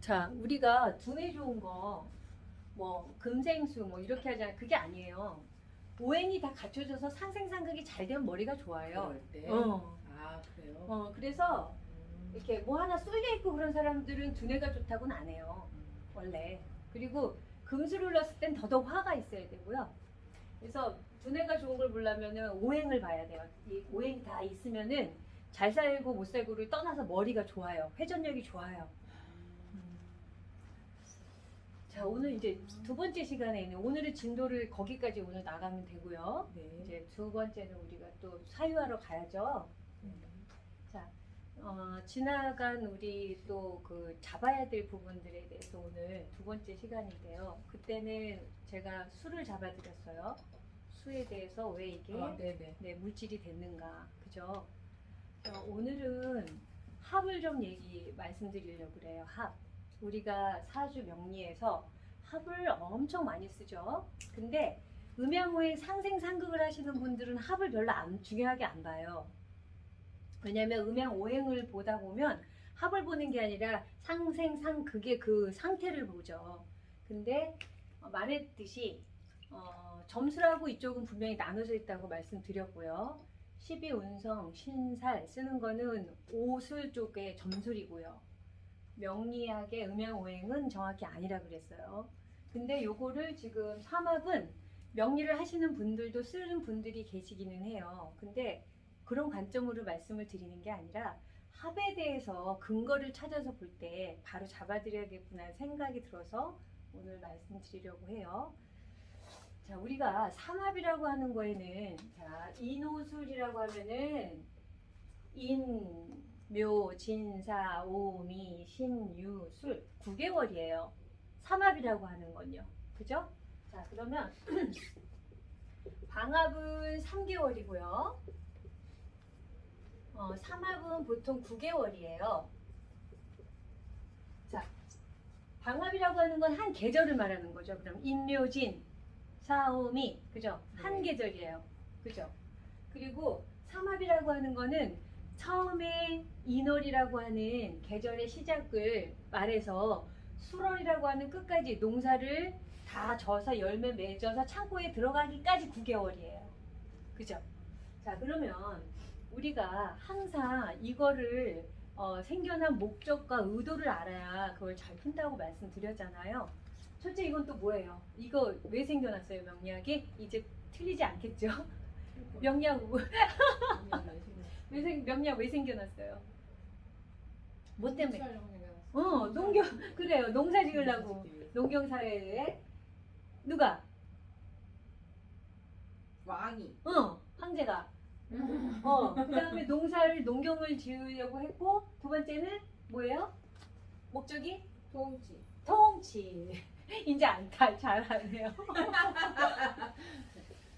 자, 우리가 두뇌 좋은 거, 뭐, 금생수, 뭐, 이렇게 하잖아요. 그게 아니에요. 오행이 다 갖춰져서 상생상극이 잘 되면 머리가 좋아요. 그럴 때. 어. 아, 그래요? 그래서 음. 이렇게 뭐 하나 쏠려 있고 그런 사람들은 두뇌가 좋다고는 안 해요. 원래. 그리고 금수를 올렸을 땐 더더욱 화가 있어야 되고요. 그래서 두뇌가 좋은 걸 보려면은 오행을 봐야 돼요. 이 오행이 다 있으면은 잘 살고 못 살고를 떠나서 머리가 좋아요. 회전력이 좋아요. 자, 오늘 이제 두 번째 시간에는 오늘의 진도를 거기까지 오늘 나가면 되고요. 네. 이제 두 번째는 우리가 또 사유하러 가야죠. 자, 지나간 우리 또 그 잡아야 될 부분들에 대해서 오늘 두 번째 시간인데요. 그때는 제가 수를 잡아드렸어요. 수에 대해서 왜 이게 네네. 네, 물질이 됐는가, 그죠? 오늘은 합을 좀 말씀드리려고 그래요. 합. 우리가 사주 명리에서 합을 엄청 많이 쓰죠. 근데 음양오행 상생상극을 하시는 분들은 합을 별로 중요하게 안 봐요. 왜냐하면 음양오행을 보다 보면 합을 보는 게 아니라 상생상극의 그 상태를 보죠. 근데 말했듯이 점수라고 이쪽은 분명히 나눠져 있다고 말씀드렸고요. 12운성, 신살 쓰는 거는 오술 쪽의 점술이고요. 명리학의 음양오행은 정확히 아니라 그랬어요. 근데 요거를 지금 삼합은 명리를 하시는 분들도 쓰는 분들이 계시기는 해요. 근데 그런 관점으로 말씀을 드리는 게 아니라 합에 대해서 근거를 찾아서 볼 때 바로 잡아드려야겠구나 생각이 들어서 오늘 말씀드리려고 해요. 자, 우리가 삼합이라고 하는 거에는 자, 인오술이라고 하면은 인, 묘, 진사, 오미, 신, 유, 술 9개월이에요. 삼합이라고 하는 건요. 그죠? 자, 그러면 방합은 3개월이고요. 삼합은 보통 9개월이에요. 자, 방합이라고 하는 건 한 계절을 말하는 거죠. 그럼 인묘진, 사오미, 그죠? 한 계절이에요. 그죠? 그리고 삼합이라고 하는 거는 처음에 인월이라고 하는 계절의 시작을 말해서 수월이라고 하는 끝까지 농사를 다 져서 열매 맺어서 창고에 들어가기까지 9개월이에요. 그죠? 자, 그러면 우리가 항상 이거를 생겨난 목적과 의도를 알아야 그걸 잘 푼다고 말씀드렸잖아요. 첫째, 이건 또 뭐예요? 이거 왜 생겨났어요, 명리학이? 이제 틀리지 않겠죠? 명리학 명리학 왜 생겨났어요? 뭐 때문에? 그래요. 농사 지으려고. 농경사회에 누가? 왕이. 황제가. 그 다음에 농경을 지으려고 했고, 두 번째는 뭐예요? 목적이? 통치. 이제 잘하네요.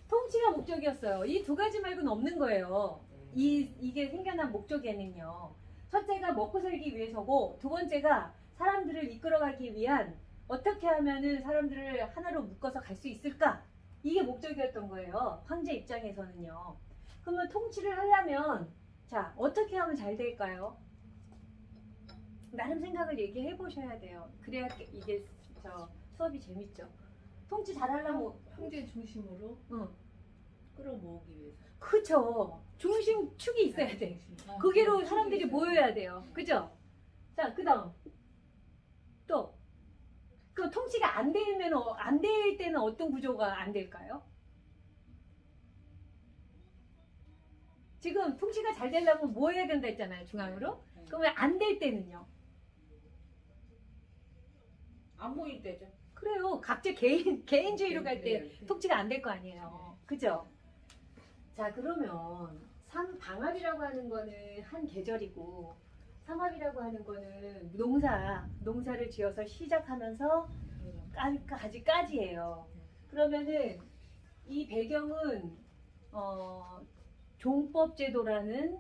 통치가 목적이었어요. 이 두 가지 말고는 없는 거예요. 이게 생겨난 목적에는요. 첫째가 먹고 살기 위해서고, 두 번째가 사람들을 이끌어가기 위한 어떻게 하면은 사람들을 하나로 묶어서 갈 수 있을까? 이게 목적이었던 거예요. 황제 입장에서는요. 그러면 통치를 하려면 자, 어떻게 하면 잘 될까요? 나름 생각을 얘기해 보셔야 돼요. 그래야 이게 수업이 재밌죠. 통치 잘하려면 황제 중심으로 끌어모으기 위해서. 그쵸. 중심축이 있어야 돼. 거기로 사람들이 모여야 돼요. 그죠? 자, 그 다음 또 그 통치가 안 될 때는 어떤 구조가 안 될까요? 지금 통치가 잘 되려면 뭐 해야 된다 했잖아요, 중앙으로. 그러면 안 될 때는요? 안 보일 때죠. 그래요. 각자 개인주의로 갈 때 통치가 안 될 거 아니에요. 그죠? 자, 그러면 방합이라고 하는 거는 한 계절이고, 삼합이라고 하는 거는 농사를 지어서 시작하면서 까지예요. 그러면은 이 배경은 종법제도라는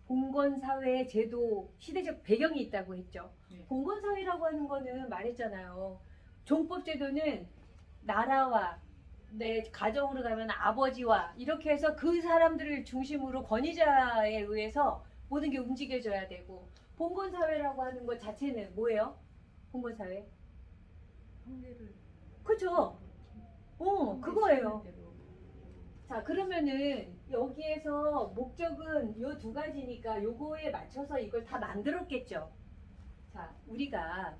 봉건사회의 제도 시대적 배경이 있다고 했죠. 봉건사회라고 하는 거는 말했잖아요. 종법제도는 나라와 내 가정으로 가면 아버지와 이렇게 해서 그 사람들을 중심으로 권위자에 의해서 모든 게 움직여져야 되고, 봉건사회라고 하는 것 자체는 뭐예요? 홍보사회. 형제를 그죠? 그거예요. 대로. 자, 그러면은 여기에서 목적은 요 두 가지니까 요거에 맞춰서 이걸 다 만들었겠죠. 자, 우리가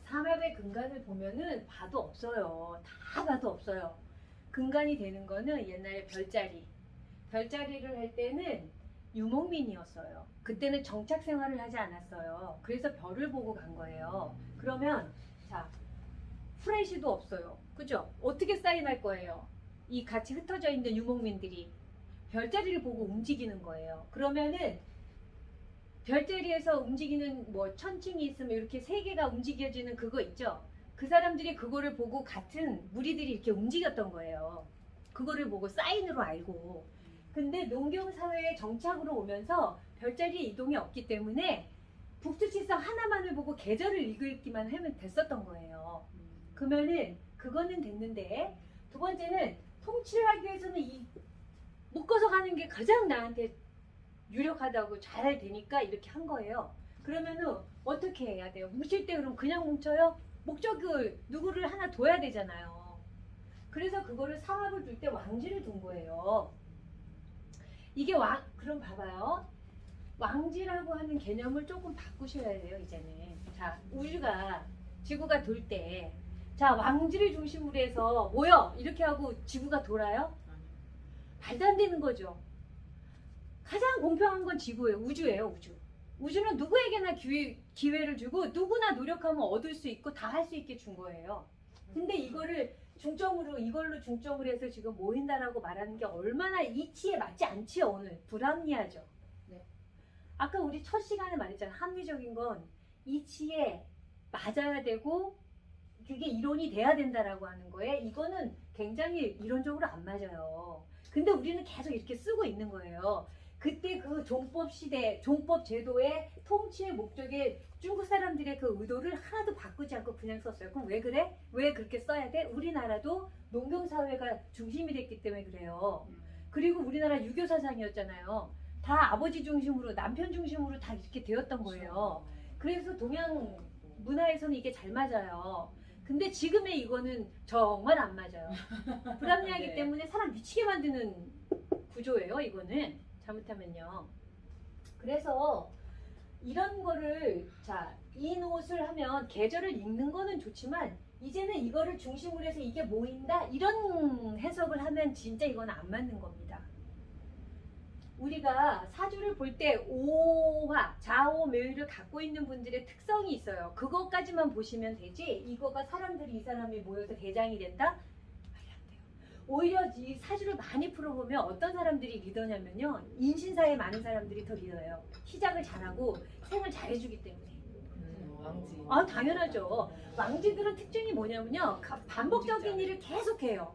삼합의 근간을 보면은 봐도 없어요. 다 봐도 없어요. 근간이 되는 거는 옛날에 별자리. 별자리를 할 때는 유목민이었어요. 그때는 정착 생활을 하지 않았어요. 그래서 별을 보고 간 거예요. 그러면 자, 프레시도 없어요. 그죠? 어떻게 사인할 거예요? 이 같이 흩어져 있는 유목민들이 별자리를 보고 움직이는 거예요. 그러면은 별자리에서 움직이는 뭐 천칭이 있으면 이렇게 세 개가 움직여지는 그거 있죠? 그 사람들이 그거를 보고 같은 무리들이 이렇게 움직였던 거예요. 그거를 보고 사인으로 알고. 근데 농경사회에 정착으로 오면서 별자리의 이동이 없기 때문에 북두칠성 하나만을 보고 계절을 읽기만 하면 됐었던 거예요. 그러면은 그거는 됐는데, 두 번째는 통치를 하기 위해서는 이 묶어서 가는 게 가장 나한테 유력하다고 잘 되니까 이렇게 한 거예요. 그러면은 어떻게 해야 돼요? 뭉칠 때 그럼 그냥 뭉쳐요? 목적을 누구를 하나 둬야 되잖아요. 그래서 그거를 삼합을 둘 때 왕지를 둔 거예요. 이게 그럼 봐봐요. 왕지라고 하는 개념을 조금 바꾸셔야 돼요, 이제는. 자, 우주가, 지구가 돌 때, 자, 왕지를 중심으로 해서 모여! 이렇게 하고 지구가 돌아요? 말도 안 되는 거죠. 가장 공평한 건 지구예요. 우주예요, 우주. 우주는 누구에게나 기회를 주고 누구나 노력하면 얻을 수 있고 다 할 수 있게 준 거예요. 근데 이거를 이걸로 중점으로 해서 지금 모인다라고 말하는 게 얼마나 이치에 맞지 않지요, 오늘. 불합리하죠. 네. 아까 우리 첫 시간에 말했잖아요. 합리적인 건 이치에 맞아야 되고 그게 이론이 돼야 된다라고 하는 거에 이거는 굉장히 이론적으로 안 맞아요. 근데 우리는 계속 이렇게 쓰고 있는 거예요. 그때 그 종법 시대, 종법 제도의 통치의 목적에 중국 사람들의 그 의도를 하나도 바꾸지 않고 그냥 썼어요. 그럼 왜 그래? 왜 그렇게 써야 돼? 우리나라도 농경사회가 중심이 됐기 때문에 그래요. 그리고 우리나라 유교 사상이었잖아요. 다 아버지 중심으로, 남편 중심으로 다 이렇게 되었던 거예요. 그래서 동양 문화에서는 이게 잘 맞아요. 근데 지금의 이거는 정말 안 맞아요. 불합리하기 네. 때문에 사람 미치게 만드는 구조예요, 이거는. 잘못하면요. 그래서 이런 거를, 자, 이 노릇을 하면 계절을 읽는 거는 좋지만 이제는 이거를 중심으로 해서 이게 모인다? 이런 해석을 하면 진짜 이건 안 맞는 겁니다. 우리가 사주를 볼 때 오화, 좌오, 묘유를 갖고 있는 분들의 특성이 있어요. 그것까지만 보시면 되지 이거가 사람들이 이 사람이 모여서 대장이 된다? 말이 안 돼요. 오히려 이 사주를 많이 풀어보면 어떤 사람들이 리더냐면요. 인신사에 많은 사람들이 더 리더예요. 시작을 잘하고 생을 잘해주기 때문에. 왕지. 아, 당연하죠. 왕지들은 특징이 뭐냐면요. 반복적인 일을 계속해요.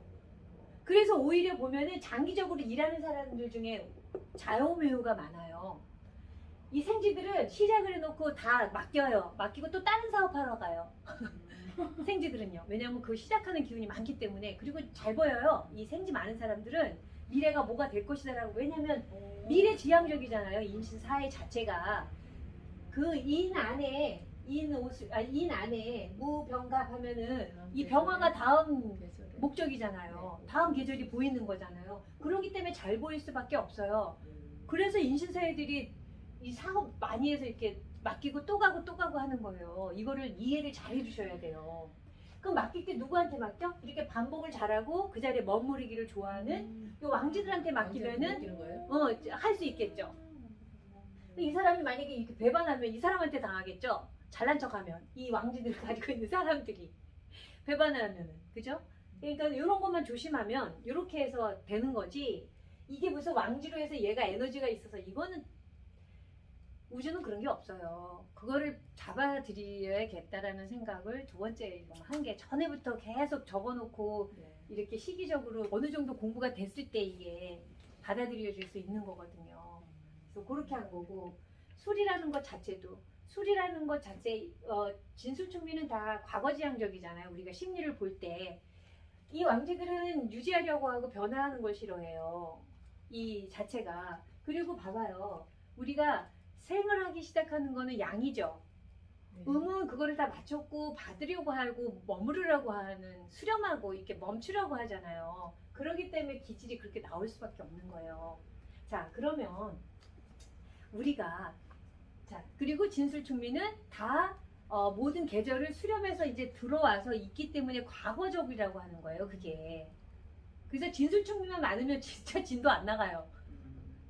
그래서 오히려 보면은 장기적으로 일하는 사람들 중에 좌우묘유가 많아요. 이 생쥐들은 시작을 해놓고 다 맡겨요. 맡기고 또 다른 사업하러 가요. 생쥐들은요. 왜냐하면 그 시작하는 기운이 많기 때문에. 그리고 잘 보여요. 이 생쥐 많은 사람들은 미래가 뭐가 될 것이다라고. 왜냐하면 미래지향적이잖아요. 인신 사회 자체가. 그 인 안에 인 안에 무병갑 하면은 이 병화가 다음 목적이잖아요. 다음 계절이 보이는 거잖아요. 그렇기 때문에 잘 보일 수밖에 없어요. 그래서 인신사회들이 이 사업 많이 해서 이렇게 맡기고 또 가고 또 가고 하는 거예요. 이거를 이해를 잘 해주셔야 돼요. 그럼 맡길 때 누구한테 맡겨? 이렇게 반복을 잘하고 그 자리에 머무르기를 좋아하는 이 왕지들한테 맡기면은 할 수 있겠죠. 이 사람이 만약에 이렇게 배반하면 이 사람한테 당하겠죠. 잘난 척하면 이 왕지들을 가지고 있는 사람들이 배반을 하면은, 그죠? 그러니까 이런 것만 조심하면 이렇게 해서 되는 거지. 이게 무슨 왕지로 해서 얘가 에너지가 있어서 이거는 우주는 그런 게 없어요. 그거를 잡아들여야겠다라는 생각을 두 번째 한 게 전에부터 계속 적어놓고 이렇게 시기적으로 어느 정도 공부가 됐을 때 이게 받아들여질 수 있는 거거든요. 그래서 그렇게 한 거고 술이라는 것 자체도 진술충미는 다 과거지향적이잖아요. 우리가 심리를 볼 때 이 왕지들은 유지하려고 하고 변화하는 걸 싫어해요. 이 자체가. 그리고 봐봐요. 우리가 생을 하기 시작하는 거는 양이죠. 네. 음은 그거를 다 맞췄고 받으려고 하고 머무르려고 하는 수렴하고 이렇게 멈추려고 하잖아요. 그렇기 때문에 기질이 그렇게 나올 수밖에 없는 거예요. 자, 그러면 우리가 그리고 진술충미는 다 모든 계절을 수렴해서 이제 들어와서 있기 때문에 과거적이라고 하는 거예요. 그게. 그래서 진술충미만 많으면 진짜 진도 안 나가요.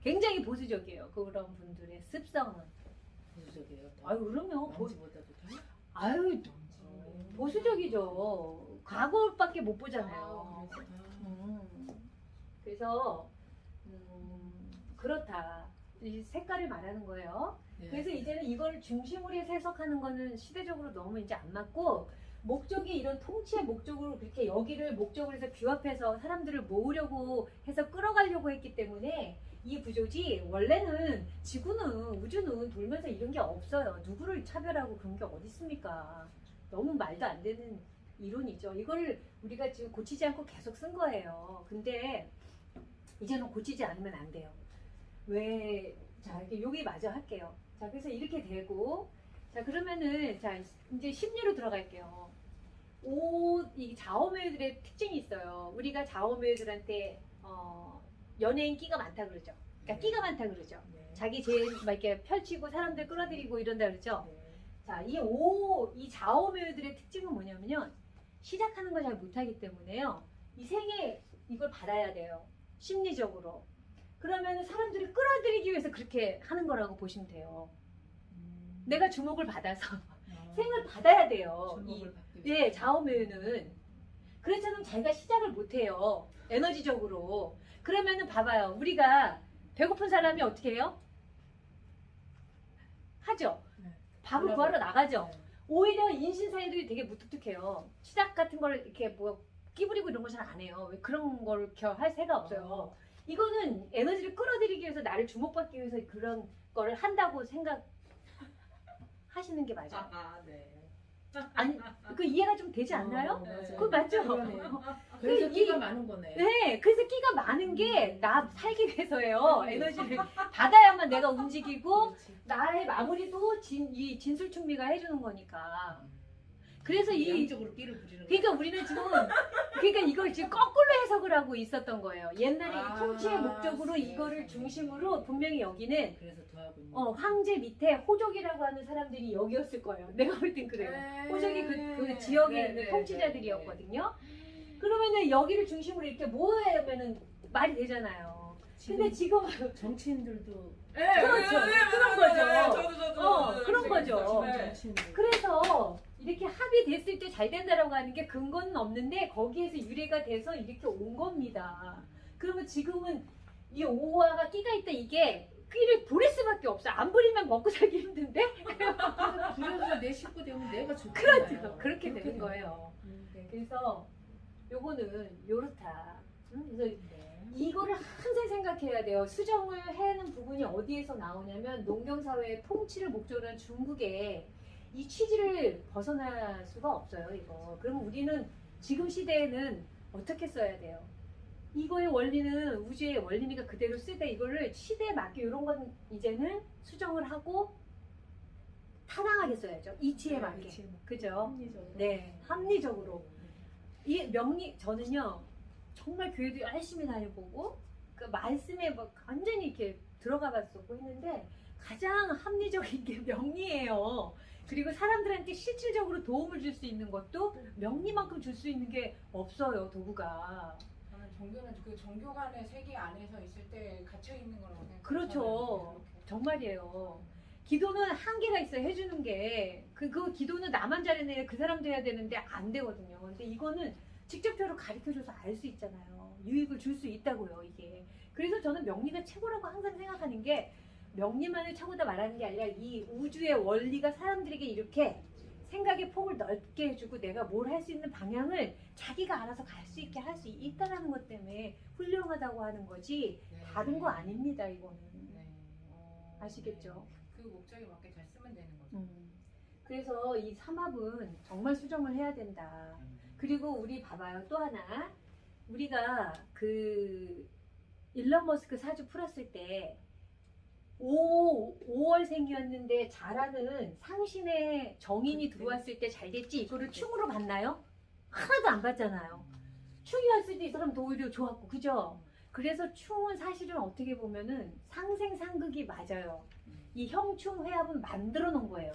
굉장히 보수적이에요. 그런 분들의 습성은. 보수적이에요. 아유, 그럼요. 왕지보다도 더? 아유, 보수적이죠. 과거밖에 못 보잖아요. 아, 그래서? 그래서 그렇다. 이 색깔을 말하는 거예요. 네. 그래서 이제는 이걸 중심으로 해서 해석하는 거는 시대적으로 너무 이제 안 맞고, 목적이 이런 통치의 목적으로 그렇게 여기를 목적으로 해서 규합해서 사람들을 모으려고 해서 끌어가려고 했기 때문에 이 구조지, 원래는 지구는 우주는 돌면서 이런 게 없어요. 누구를 차별하고 그런 게 어디 있습니까? 너무 말도 안 되는 이론이죠. 이거를 우리가 지금 고치지 않고 계속 쓴 거예요. 근데 이제는 고치지 않으면 안 돼요. 왜? 자, 이렇게 여기 마저 할게요. 자, 그래서 이렇게 되고, 자, 그러면은, 자, 이제 심리로 들어갈게요. 이 좌우매들의 특징이 있어요. 우리가 좌우매들한테, 연예인 끼가 많다 그러죠. 그러니까 끼가 많다 그러죠. 네. 자기 제일 막 이렇게 펼치고 사람들 끌어들이고 이런다 그러죠. 네. 자, 이 좌우매들의 특징은 뭐냐면요. 시작하는 걸 잘 못하기 때문에요. 이 생에 이걸 받아야 돼요. 심리적으로. 그러면 사람들이 끌어들이기 위해서 그렇게 하는 거라고 보시면 돼요. 내가 주목을 받아서 생을 받아야 돼요. 주목을 받기 예, 위해서. 좌우매는. 그렇잖아요. 자기가 시작을 못해요. 에너지적으로. 그러면은 봐봐요. 우리가 배고픈 사람이 어떻게 해요? 하죠. 네. 밥을 구하러 나가죠. 네. 오히려 인신사회들이 되게 무뚝뚝해요. 시작 같은 걸 이렇게 뭐 끼부리고 이런 거 잘 안 해요. 왜 그런 걸 할 새가 없어요. 이거는 에너지를 끌어들이기 위해서, 나를 주목받기 위해서 그런 거를 한다고 생각하시는 게 맞아요. 네. 아니, 그 이해가 좀 되지 않나요? 맞아요. 그거 맞죠? 그러네요. 그래서 끼가 많은 거네. 네, 그래서 끼가 많은 게 나 살기 위해서예요. 에너지를 받아야만 내가 움직이고, 그렇지. 나의 마무리도 이 진술충미가 해주는 거니까. 그래서 양쪽으로 끼를 부리는 그러니까 우리는 지금, 그러니까 이걸 지금 거꾸로 해석을 하고 있었던 거예요. 옛날에 이 통치의 목적으로 이거를 중심으로 분명히 여기는 그래서 더하고 있는 황제 밑에 호족이라고 하는 사람들이 여기였을 거예요. 내가 볼 땐 그래요. 호족이 그 지역에 있는 통치자들이었거든요. 그러면은 여기를 중심으로 이렇게 모으면은 말이 되잖아요. 근데 지금 정치인들도 그렇죠. 그런 거죠. 저도 그런 거죠. 정치인들 그래서 이렇게 합의 됐을 때 잘 된다라고 하는 게 근거는 없는데 거기에서 유래가 돼서 이렇게 온 겁니다. 그러면 지금은 이 오화가 끼가 있다, 이게 끼를 부릴 수밖에 없어. 안 부리면 먹고 살기 힘든데? 그래서 내 식구 되면 내가 좋잖아요. 그렇죠. 그렇게 되는 거예요. 네. 그래서 요거는 요렇다. 그래서 네. 이거를 항상 생각해야 돼요. 수정을 하는 부분이 어디에서 나오냐면 농경사회의 통치를 목적으로 한 중국의 이 취지를 벗어날 수가 없어요. 이거. 그럼 우리는 지금 시대에는 어떻게 써야 돼요? 이거의 원리는 우주의 원리니까 그대로 쓰되, 이거를 시대에 맞게 이런 건 이제는 수정을 하고 타당하게 써야죠. 이치에 맞게. 이치에 맞게. 그죠? 합리적으로. 네, 합리적으로. 이 저는요, 정말 교회도 열심히 다녀보고, 그 말씀에 막 완전히 이렇게 들어가 봤었고 했는데, 가장 합리적인 게 명리예요. 그리고 사람들한테 실질적으로 도움을 줄 수 있는 것도 명리만큼 줄 수 있는 게 없어요, 도구가. 저는 종교는 그 종교 간의 세계 안에서 있을 때 갇혀 있는 거라고 생각해요. 그렇죠. 정말이에요. 기도는 한계가 있어요, 해주는 게. 그 기도는 나만 잘해내야 그 사람도 해야 되는데 안 되거든요. 근데 이거는 직접적으로 가르쳐줘서 알 수 있잖아요. 유익을 줄 수 있다고요, 이게. 그래서 저는 명리가 최고라고 항상 생각하는 게, 명리만을 최고다 말하는 게 아니라 이 우주의 원리가 사람들에게 이렇게 생각의 폭을 넓게 해주고 내가 뭘 할 수 있는 방향을 자기가 알아서 갈 수 있게 할 수 있다는 것 때문에 훌륭하다고 하는 거지, 네. 다른 거 아닙니다, 이거는. 네. 아시겠죠? 네. 그 목적에 맞게 잘 쓰면 되는 거죠. 그래서 이 삼합은 정말 수정을 해야 된다. 그리고 우리 봐봐요, 또 하나. 우리가 그 일론 머스크 사주 풀었을 때 5월생이었는데 잘하는 상신의 정인이 들어왔을 때 잘 됐지 이거를 충으로 봤나요? 하나도 안 봤잖아요. 충이 왔을 때 이 사람도 오히려 좋았고 그죠? 그래서 충은 사실은 어떻게 보면은 상생상극이 맞아요. 이 형충 회합은 만들어 놓은 거예요.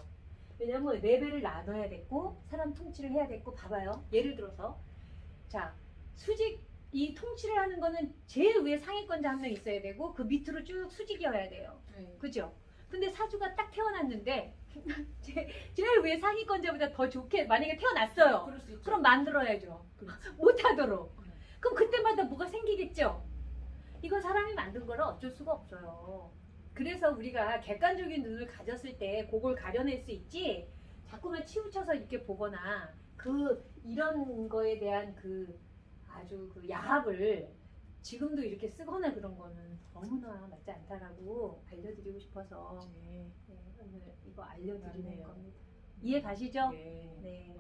왜냐면 레벨을 나눠야 됐고 사람 통치를 해야 됐고 봐봐요. 예를 들어서 자 수직 이 통치를 하는 거는 제일 위에 상위권자 한 명 있어야 되고 그 밑으로 쭉 수직이어야 돼요. 네. 그죠? 근데 사주가 딱 태어났는데 제일 위에 상위권자보다 더 좋게 만약에 태어났어요. 그럴 수 있죠. 그럼 만들어야죠. 그렇지. 못하도록. 그럼 그때마다 뭐가 생기겠죠? 이건 사람이 만든 거라 어쩔 수가 없어요. 그래서 우리가 객관적인 눈을 가졌을 때 그걸 가려낼 수 있지 자꾸만 치우쳐서 이렇게 보거나 그 이런 거에 대한 그 아주 그 야합을 지금도 이렇게 쓰거나 그런 거는 너무나 맞지 않다라고 알려드리고 싶어서 네. 네, 오늘 이거 알려드리는 맞네요. 겁니다. 이해 가시죠? 네. 네.